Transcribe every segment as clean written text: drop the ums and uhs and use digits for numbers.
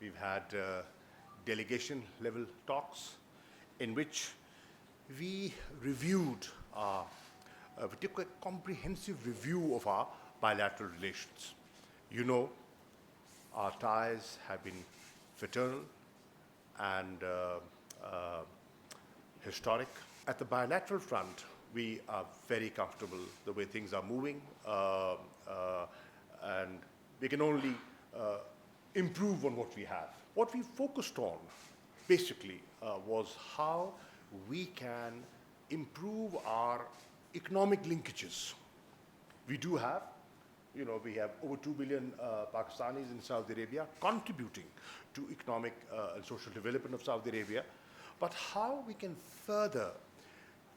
We've had delegation level talks in which we reviewed we took a comprehensive review of our bilateral relations. You know, our ties have been fraternal and historic. At the bilateral front, we are very comfortable the way things are moving, and we can only improve on what we have. What we focused on, basically, was how we can improve our economic linkages. We do have, we have over 2 billion Pakistanis in Saudi Arabia contributing to economic and social development of Saudi Arabia, but how we can further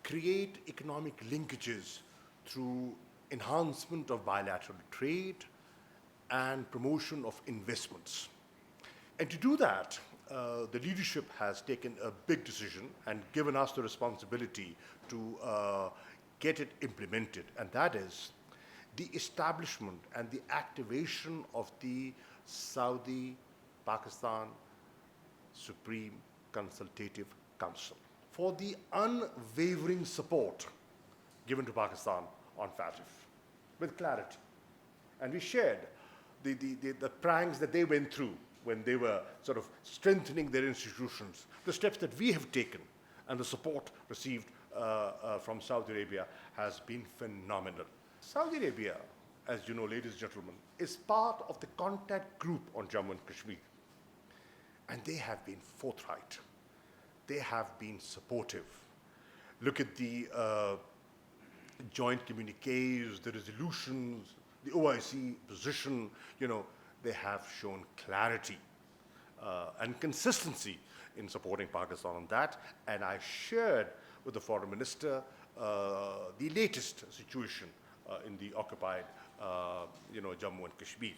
create economic linkages through enhancement of bilateral trade and promotion of investments. And to do that, the leadership has taken a big decision and given us the responsibility to get it implemented, and that is the establishment and the activation of the Saudi-Pakistan Supreme Consultative Council for the unwavering support given to Pakistan on FATF with clarity. And we shared the pranks that they went through when they were sort of strengthening their institutions, the steps that we have taken, and the support received from Saudi Arabia has been phenomenal. Saudi Arabia, as you know, ladies and gentlemen, is part of the contact group on Jammu and Kashmir. And they have been forthright. They have been supportive. Look at the joint communiques, the resolutions, the OIC position, they have shown clarity and consistency in supporting Pakistan on that. And I shared with the foreign minister the latest situation in the occupied, Jammu and Kashmir.